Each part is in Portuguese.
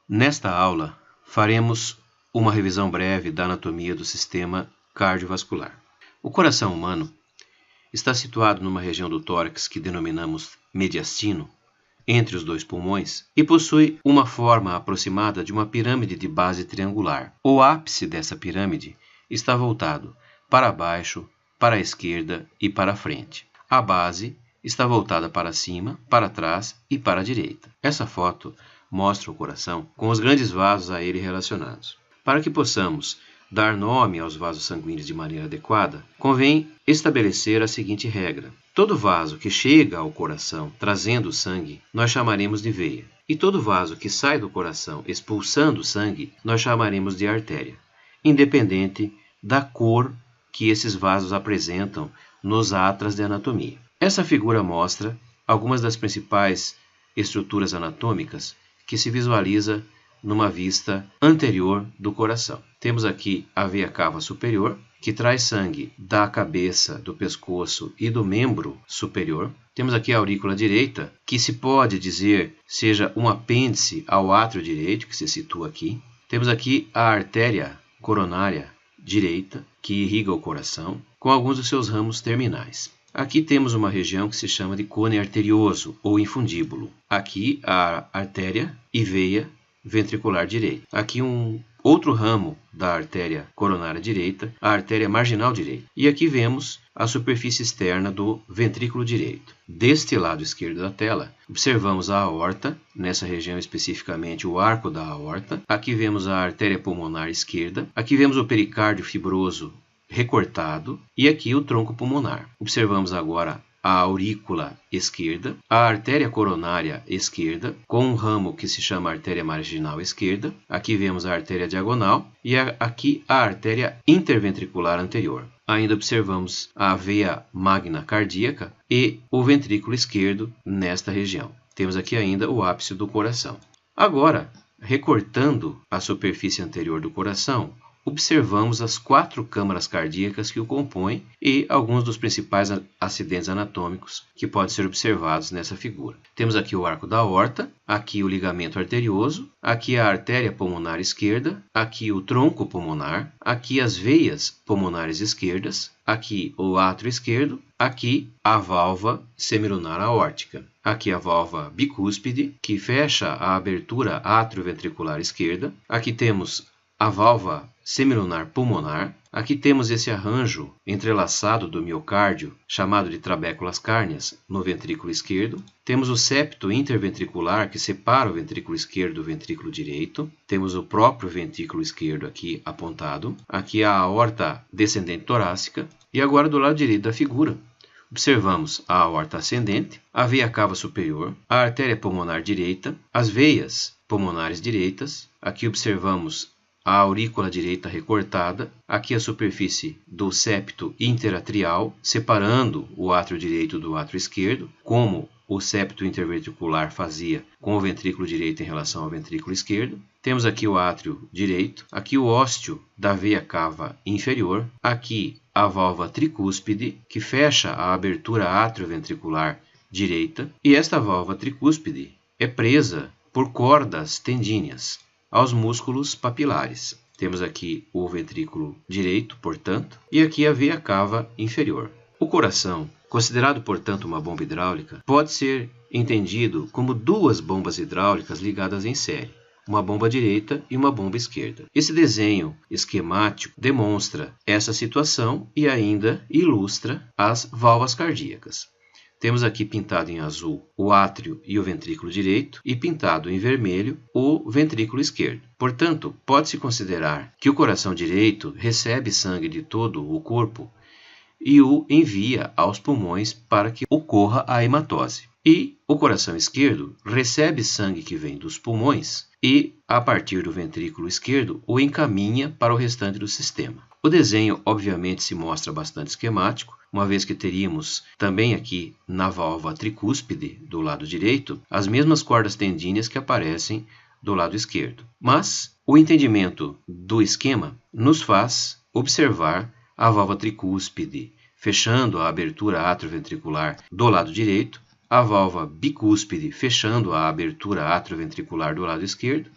Nesta aula, faremos uma revisão breve da anatomia do sistema cardiovascular. O coração humano está situado numa região do tórax que denominamos mediastino, entre os dois pulmões, e possui uma forma aproximada de uma pirâmide de base triangular. O ápice dessa pirâmide está voltado para baixo, para a esquerda e para a frente. A base está voltada para cima, para trás e para a direita. Essa foto mostra o coração com os grandes vasos a ele relacionados. Para que possamos dar nome aos vasos sanguíneos de maneira adequada, convém estabelecer a seguinte regra. Todo vaso que chega ao coração trazendo sangue, nós chamaremos de veia. E todo vaso que sai do coração expulsando sangue, nós chamaremos de artéria, independente da cor que esses vasos apresentam nos atlas de anatomia. Essa figura mostra algumas das principais estruturas anatômicas que se visualiza numa vista anterior do coração. Temos aqui a veia cava superior, que traz sangue da cabeça, do pescoço e do membro superior. Temos aqui a aurícula direita, que se pode dizer seja um apêndice ao átrio direito, que se situa aqui. Temos aqui a artéria coronária direita, que irriga o coração, com alguns dos seus ramos terminais. Aqui temos uma região que se chama de cone arterioso ou infundíbulo. Aqui a artéria e veia ventricular direita. Aqui um outro ramo da artéria coronária direita, a artéria marginal direita. E aqui vemos a superfície externa do ventrículo direito. Deste lado esquerdo da tela, observamos a aorta, nessa região especificamente o arco da aorta. Aqui vemos a artéria pulmonar esquerda. Aqui vemos o pericárdio fibroso recortado e aqui o tronco pulmonar. Observamos agora a aurícula esquerda, a artéria coronária esquerda, com um ramo que se chama artéria marginal esquerda. Aqui vemos a artéria diagonal e aqui a artéria interventricular anterior. Ainda observamos a veia magna cardíaca e o ventrículo esquerdo nesta região. Temos aqui ainda o ápice do coração. Agora, recortando a superfície anterior do coração, observamos as 4 câmaras cardíacas que o compõem e alguns dos principais acidentes anatômicos que podem ser observados nessa figura. Temos aqui o arco da aorta, aqui o ligamento arterioso, aqui a artéria pulmonar esquerda, aqui o tronco pulmonar, aqui as veias pulmonares esquerdas, aqui o átrio esquerdo, aqui a válvula semilunar aórtica. Aqui a válvula bicúspide, que fecha a abertura atrioventricular esquerda. Aqui temos a válvula semilunar pulmonar. Aqui temos esse arranjo entrelaçado do miocárdio, chamado de trabéculas cárneas, no ventrículo esquerdo. Temos o septo interventricular, que separa o ventrículo esquerdo do ventrículo direito. Temos o próprio ventrículo esquerdo aqui apontado. Aqui a aorta descendente torácica. E agora do lado direito da figura, observamos a aorta ascendente, a veia cava superior, a artéria pulmonar direita, as veias pulmonares direitas. Aqui observamos a aurícula direita recortada, aqui a superfície do septo interatrial, separando o átrio direito do átrio esquerdo, como o septo interventricular fazia com o ventrículo direito em relação ao ventrículo esquerdo. Temos aqui o átrio direito, aqui o ósteo da veia cava inferior, aqui a válvula tricúspide, que fecha a abertura atrioventricular direita, e esta válvula tricúspide é presa por cordas tendíneas aos músculos papilares. Temos aqui o ventrículo direito, portanto, e aqui a veia cava inferior. O coração, considerado, portanto, uma bomba hidráulica, pode ser entendido como 2 bombas hidráulicas ligadas em série, uma bomba direita e uma bomba esquerda. Esse desenho esquemático demonstra essa situação e ainda ilustra as válvulas cardíacas. Temos aqui pintado em azul o átrio e o ventrículo direito e pintado em vermelho o ventrículo esquerdo. Portanto, pode-se considerar que o coração direito recebe sangue de todo o corpo e o envia aos pulmões para que ocorra a hematose. E o coração esquerdo recebe sangue que vem dos pulmões e, a partir do ventrículo esquerdo, o encaminha para o restante do sistema. O desenho, obviamente, se mostra bastante esquemático, uma vez que teríamos também aqui na válvula tricúspide do lado direito as mesmas cordas tendíneas que aparecem do lado esquerdo. Mas o entendimento do esquema nos faz observar a válvula tricúspide fechando a abertura atrioventricular do lado direito, a válvula bicúspide fechando a abertura atrioventricular do lado esquerdo,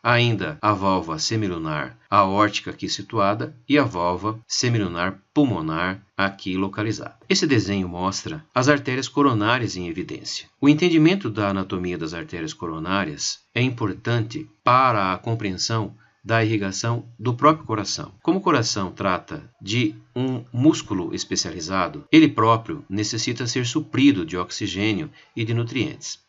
ainda a válvula semilunar aórtica aqui situada e a válvula semilunar pulmonar aqui localizada. Esse desenho mostra as artérias coronárias em evidência. O entendimento da anatomia das artérias coronárias é importante para a compreensão da irrigação do próprio coração. Como o coração trata de um músculo especializado, ele próprio necessita ser suprido de oxigênio e de nutrientes.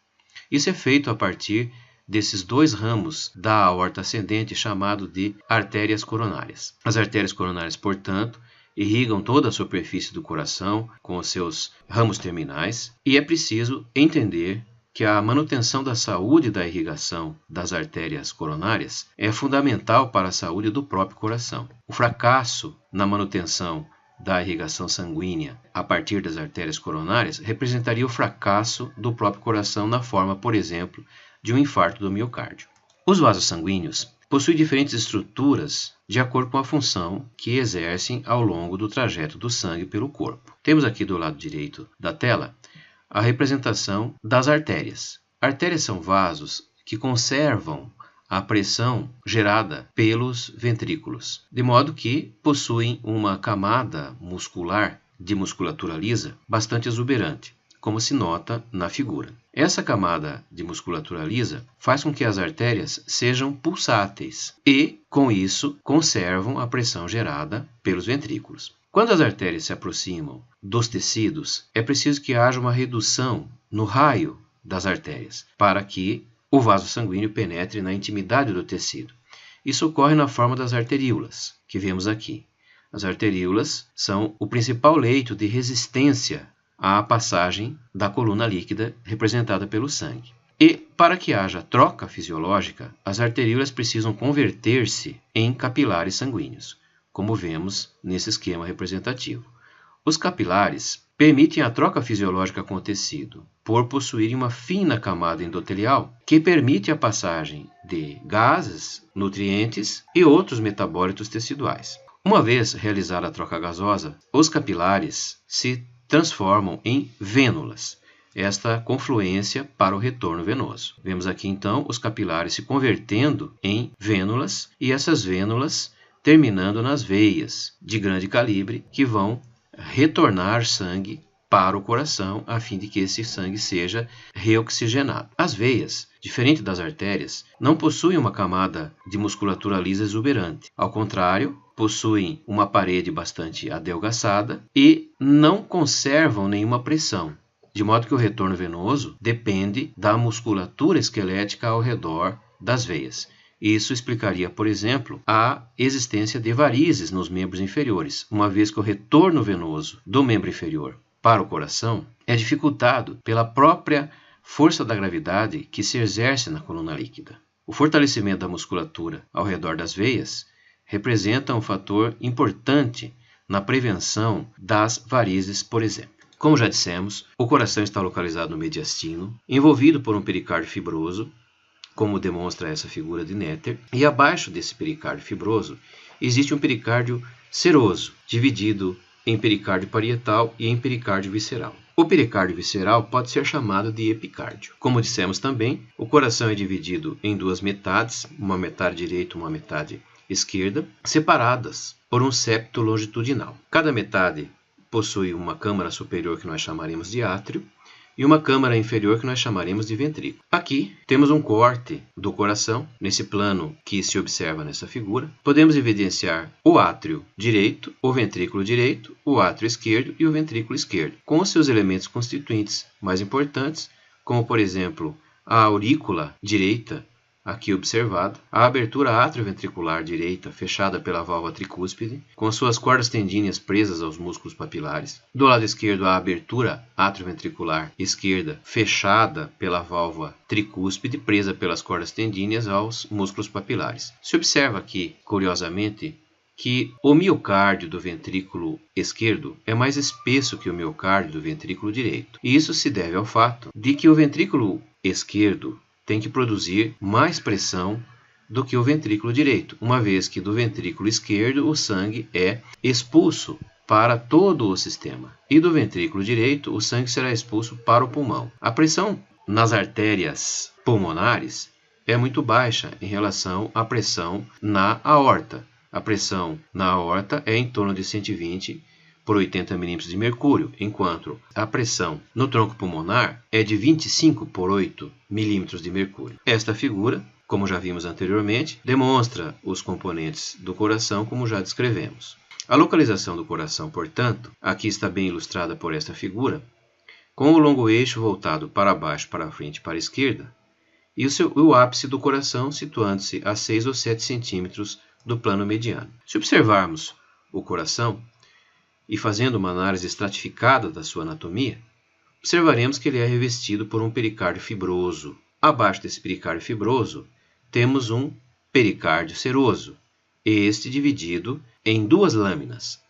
Isso é feito a partir desses dois ramos da aorta ascendente chamado de artérias coronárias. As artérias coronárias, portanto, irrigam toda a superfície do coração com os seus ramos terminais e é preciso entender que a manutenção da saúde da irrigação das artérias coronárias é fundamental para a saúde do próprio coração. O fracasso na manutenção da irrigação sanguínea a partir das artérias coronárias representaria o fracasso do próprio coração na forma, por exemplo, de um infarto do miocárdio. Os vasos sanguíneos possuem diferentes estruturas de acordo com a função que exercem ao longo do trajeto do sangue pelo corpo. Temos aqui do lado direito da tela a representação das artérias. Artérias são vasos que conservam a pressão gerada pelos ventrículos, de modo que possuem uma camada muscular de musculatura lisa bastante exuberante, como se nota na figura. Essa camada de musculatura lisa faz com que as artérias sejam pulsáteis e, com isso, conservam a pressão gerada pelos ventrículos. Quando as artérias se aproximam dos tecidos, é preciso que haja uma redução no raio das artérias, para que o vaso sanguíneo penetre na intimidade do tecido. Isso ocorre na forma das arteríolas, que vemos aqui. As arteríolas são o principal leito de resistência à passagem da coluna líquida representada pelo sangue. E, para que haja troca fisiológica, as arteríolas precisam converter-se em capilares sanguíneos, como vemos nesse esquema representativo. Os capilares permitem a troca fisiológica com o tecido, por possuírem uma fina camada endotelial que permite a passagem de gases, nutrientes e outros metabólitos teciduais. Uma vez realizada a troca gasosa, os capilares se transformam em vênulas, esta confluência para o retorno venoso. Vemos aqui então os capilares se convertendo em vênulas e essas vênulas terminando nas veias de grande calibre que vão retornar sangue para o coração a fim de que esse sangue seja reoxigenado. As veias, diferente das artérias, não possuem uma camada de musculatura lisa exuberante. Ao contrário, possuem uma parede bastante adelgaçada e não conservam nenhuma pressão, de modo que o retorno venoso depende da musculatura esquelética ao redor das veias. Isso explicaria, por exemplo, a existência de varizes nos membros inferiores, uma vez que o retorno venoso do membro inferior para o coração é dificultado pela própria força da gravidade que se exerce na coluna líquida. O fortalecimento da musculatura ao redor das veias representa um fator importante na prevenção das varizes, por exemplo. Como já dissemos, o coração está localizado no mediastino, envolvido por um pericárdio fibroso, como demonstra essa figura de Netter, e abaixo desse pericárdio fibroso existe um pericárdio seroso, dividido em pericárdio parietal e em pericárdio visceral. O pericárdio visceral pode ser chamado de epicárdio. Como dissemos também, o coração é dividido em duas metades, uma metade direita e uma metade esquerda, separadas por um septo longitudinal. Cada metade possui uma câmara superior que nós chamaremos de átrio e uma câmara inferior que nós chamaremos de ventrículo. Aqui temos um corte do coração, nesse plano que se observa nessa figura. Podemos evidenciar o átrio direito, o ventrículo direito, o átrio esquerdo e o ventrículo esquerdo, com os seus elementos constituintes mais importantes, como por exemplo a aurícula direita, aqui observado, a abertura atrioventricular direita fechada pela válvula tricúspide, com suas cordas tendíneas presas aos músculos papilares. Do lado esquerdo, a abertura atrioventricular esquerda fechada pela válvula tricúspide, presa pelas cordas tendíneas aos músculos papilares. Se observa aqui, curiosamente, que o miocárdio do ventrículo esquerdo é mais espesso que o miocárdio do ventrículo direito. E isso se deve ao fato de que o ventrículo esquerdo tem que produzir mais pressão do que o ventrículo direito, uma vez que do ventrículo esquerdo o sangue é expulso para todo o sistema, e do ventrículo direito o sangue será expulso para o pulmão. A pressão nas artérias pulmonares é muito baixa em relação à pressão na aorta. A pressão na aorta é em torno de 120 por 80 milímetros de mercúrio, enquanto a pressão no tronco pulmonar é de 25 por 8 milímetros de mercúrio. Esta figura, como já vimos anteriormente, demonstra os componentes do coração como já descrevemos. A localização do coração, portanto, aqui está bem ilustrada por esta figura, com o longo eixo voltado para baixo, para frente e para a esquerda, e o ápice do coração situando-se a 6 ou 7 centímetros do plano mediano. Se observarmos o coração e fazendo uma análise estratificada da sua anatomia, observaremos que ele é revestido por um pericárdio fibroso. Abaixo desse pericárdio fibroso, temos um pericárdio seroso, este dividido em duas lâminas,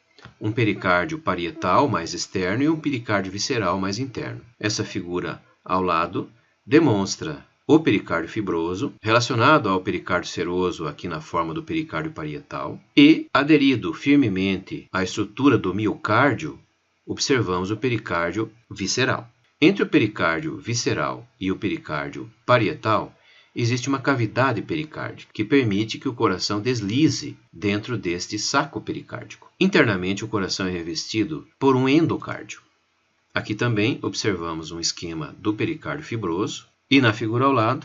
um pericárdio parietal mais externo e um pericárdio visceral mais interno. Essa figura ao lado demonstra o pericárdio fibroso, relacionado ao pericárdio seroso aqui na forma do pericárdio parietal, e aderido firmemente à estrutura do miocárdio, observamos o pericárdio visceral. Entre o pericárdio visceral e o pericárdio parietal, existe uma cavidade pericárdica que permite que o coração deslize dentro deste saco pericárdico. Internamente, o coração é revestido por um endocárdio. Aqui também observamos um esquema do pericárdio fibroso. E na figura ao lado,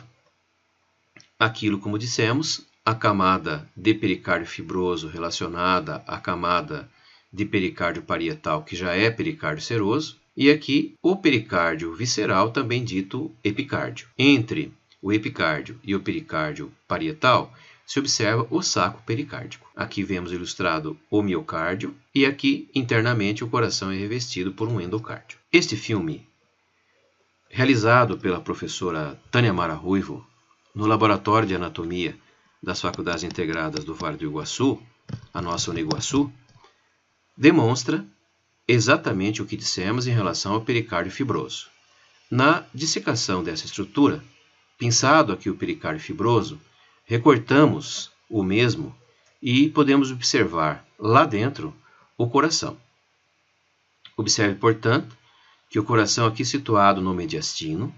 aquilo como dissemos, a camada de pericárdio fibroso relacionada à camada de pericárdio parietal, que já é pericárdio seroso, e aqui o pericárdio visceral, também dito epicárdio. Entre o epicárdio e o pericárdio parietal, se observa o saco pericárdico. Aqui vemos ilustrado o miocárdio, e aqui internamente o coração é revestido por um endocárdio. Este filme, realizado pela professora Tânia Mara Ruivo, no Laboratório de Anatomia das Faculdades Integradas do Vale do Iguaçu, a nossa Uniguaçu, demonstra exatamente o que dissemos em relação ao pericárdio fibroso. Na dissecação dessa estrutura, pinçado aqui o pericárdio fibroso, recortamos o mesmo e podemos observar lá dentro o coração. Observe, portanto, que o coração aqui situado no mediastino,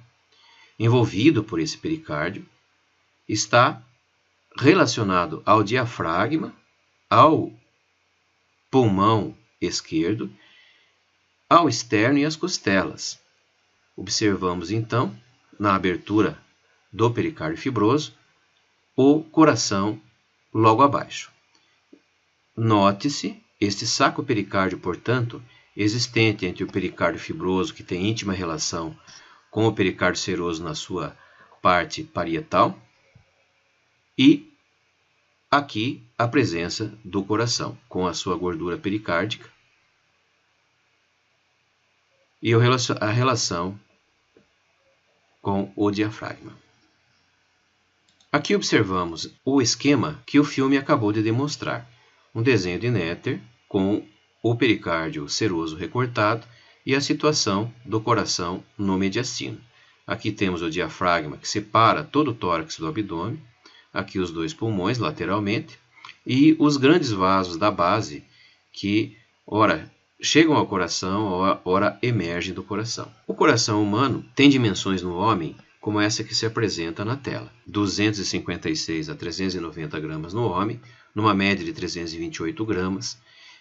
envolvido por esse pericárdio, está relacionado ao diafragma, ao pulmão esquerdo, ao externo e às costelas. Observamos então, na abertura do pericárdio fibroso, o coração logo abaixo. Note-se este saco pericárdio, portanto, existente entre o pericárdio fibroso, que tem íntima relação com o pericárdio seroso na sua parte parietal, e aqui a presença do coração, com a sua gordura pericárdica, e a relação com o diafragma. Aqui observamos o esquema que o filme acabou de demonstrar, um desenho de Netter com o pericárdio seroso recortado e a situação do coração no mediastino. Aqui temos o diafragma, que separa todo o tórax do abdômen, aqui os dois pulmões lateralmente, e os grandes vasos da base que, ora, chegam ao coração, ora, emergem do coração. O coração humano tem dimensões no homem como essa que se apresenta na tela: 256 a 390 gramas no homem, numa média de 328 gramas,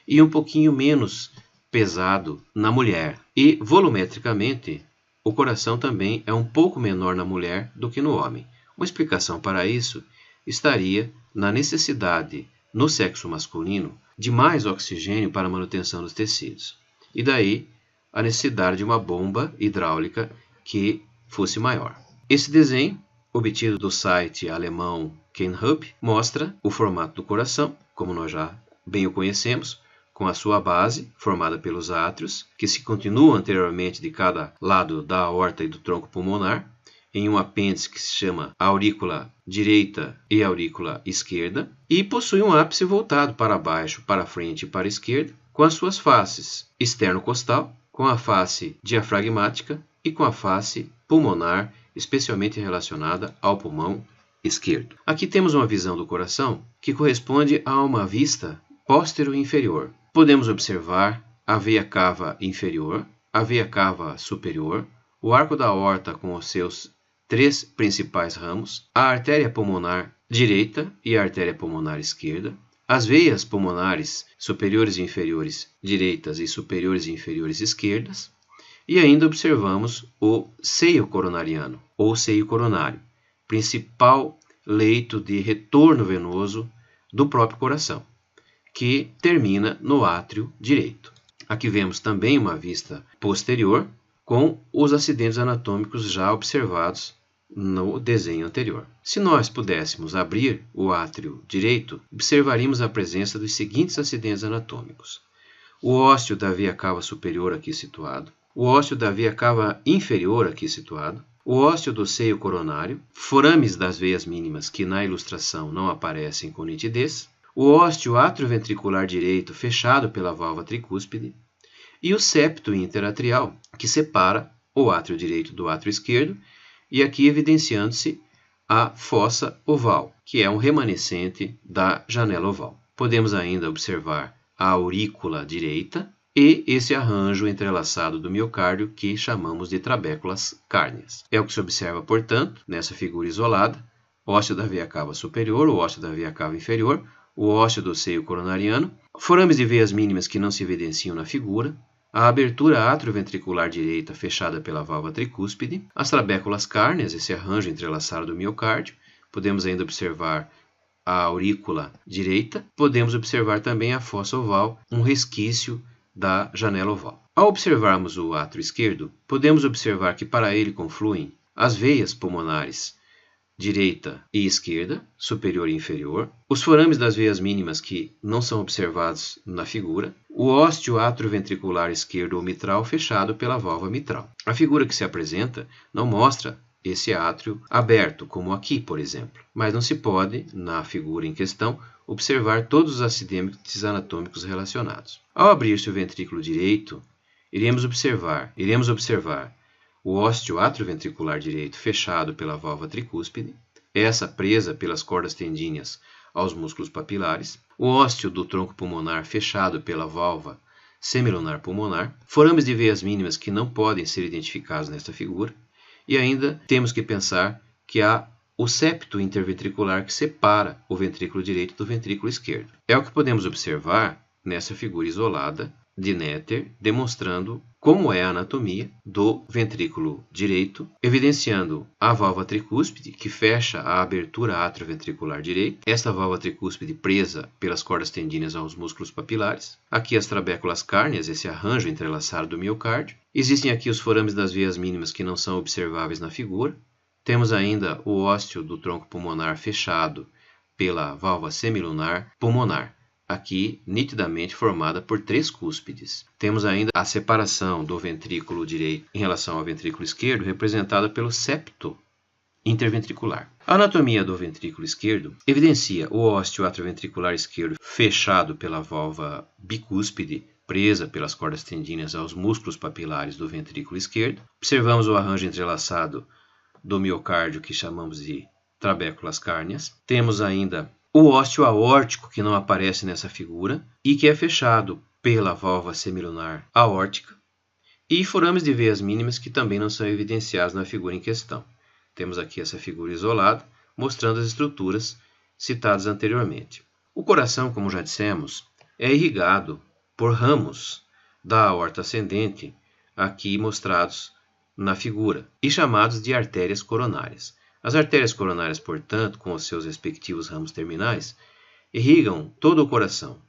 e um pouquinho menos pesado na mulher. E volumetricamente, o coração também é um pouco menor na mulher do que no homem. Uma explicação para isso estaria na necessidade, no sexo masculino, de mais oxigênio para a manutenção dos tecidos. E daí a necessidade de uma bomba hidráulica que fosse maior. Esse desenho, obtido do site alemão KenHub, mostra o formato do coração, como nós já bem o conhecemos, com a sua base, formada pelos átrios, que se continuam anteriormente de cada lado da aorta e do tronco pulmonar, em um apêndice que se chama aurícula direita e aurícula esquerda, e possui um ápice voltado para baixo, para frente e para a esquerda, com as suas faces externo-costal, com a face diafragmática e com a face pulmonar, especialmente relacionada ao pulmão esquerdo. Aqui temos uma visão do coração que corresponde a uma vista póstero-inferior. Podemos observar a veia cava inferior, a veia cava superior, o arco da aorta com os seus três principais ramos: a artéria pulmonar direita e a artéria pulmonar esquerda, as veias pulmonares superiores e inferiores direitas e superiores e inferiores esquerdas, e ainda observamos o seio coronariano, ou seio coronário, principal leito de retorno venoso do próprio coração, que termina no átrio direito. Aqui vemos também uma vista posterior com os acidentes anatômicos já observados no desenho anterior. Se nós pudéssemos abrir o átrio direito, observaríamos a presença dos seguintes acidentes anatômicos: o ósseo da veia cava superior aqui situado, o ósseo da veia cava inferior aqui situado, o ósseo do seio coronário, forames das veias mínimas que na ilustração não aparecem com nitidez, o ósseo atrioventricular direito fechado pela válvula tricúspide e o septo interatrial que separa o átrio direito do átrio esquerdo, e aqui evidenciando-se a fossa oval, que é um remanescente da janela oval. Podemos ainda observar a aurícula direita e esse arranjo entrelaçado do miocárdio que chamamos de trabéculas cárneas. É o que se observa, portanto, nessa figura isolada: ósseo da veia cava superior, o ósseo da veia cava inferior, o ósseo do seio coronariano, forames de veias mínimas que não se evidenciam na figura, a abertura atrioventricular direita fechada pela válvula tricúspide, as trabéculas cárneas, esse arranjo entrelaçado do miocárdio. Podemos ainda observar a aurícula direita, podemos observar também a fossa oval, um resquício da janela oval. Ao observarmos o átrio esquerdo, podemos observar que para ele confluem as veias pulmonares direita e esquerda, superior e inferior, os forames das veias mínimas que não são observados na figura, o ósseo atrioventricular esquerdo ou mitral fechado pela válvula mitral. A figura que se apresenta não mostra esse átrio aberto, como aqui, por exemplo, mas não se pode, na figura em questão, observar todos os acidentes anatômicos relacionados. Ao abrir-se o ventrículo direito, iremos observar o ósseo atrioventricular direito fechado pela válvula tricúspide, essa presa pelas cordas tendíneas aos músculos papilares, o ósseo do tronco pulmonar fechado pela válvula semilunar pulmonar, forames de veias mínimas que não podem ser identificados nesta figura, e ainda temos que pensar que há o septo interventricular que separa o ventrículo direito do ventrículo esquerdo. É o que podemos observar nessa figura isolada de Netter, demonstrando como é a anatomia do ventrículo direito, evidenciando a válvula tricúspide, que fecha a abertura atrioventricular direita, esta válvula tricúspide presa pelas cordas tendíneas aos músculos papilares, aqui as trabéculas cárneas, esse arranjo entrelaçado do miocárdio, existem aqui os forames das veias mínimas que não são observáveis na figura, temos ainda o ósseo do tronco pulmonar fechado pela válvula semilunar pulmonar, aqui nitidamente formada por três cúspides. Temos ainda a separação do ventrículo direito em relação ao ventrículo esquerdo, representada pelo septo interventricular. A anatomia do ventrículo esquerdo evidencia o ósseo atrioventricular esquerdo fechado pela válvula bicúspide, presa pelas cordas tendíneas aos músculos papilares do ventrículo esquerdo. Observamos o arranjo entrelaçado do miocárdio, que chamamos de trabéculas cárneas. Temos ainda o ósseo aórtico, que não aparece nessa figura, e que é fechado pela válvula semilunar aórtica, e forames de veias mínimas que também não são evidenciados na figura em questão. Temos aqui essa figura isolada, mostrando as estruturas citadas anteriormente. O coração, como já dissemos, é irrigado por ramos da aorta ascendente, aqui mostrados na figura, e chamados de artérias coronárias. As artérias coronárias, portanto, com os seus respectivos ramos terminais, irrigam todo o coração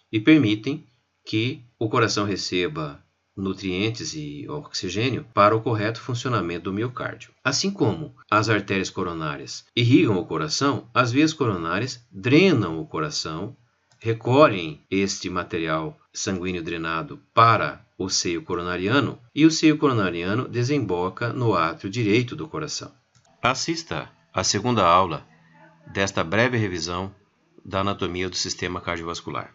e permitem que o coração receba nutrientes e oxigênio para o correto funcionamento do miocárdio. Assim como as artérias coronárias irrigam o coração, as veias coronárias drenam o coração, recolhem este material sanguíneo drenado para o seio coronariano e o seio coronariano desemboca no átrio direito do coração. Assista à segunda aula desta breve revisão da anatomia do sistema cardiovascular.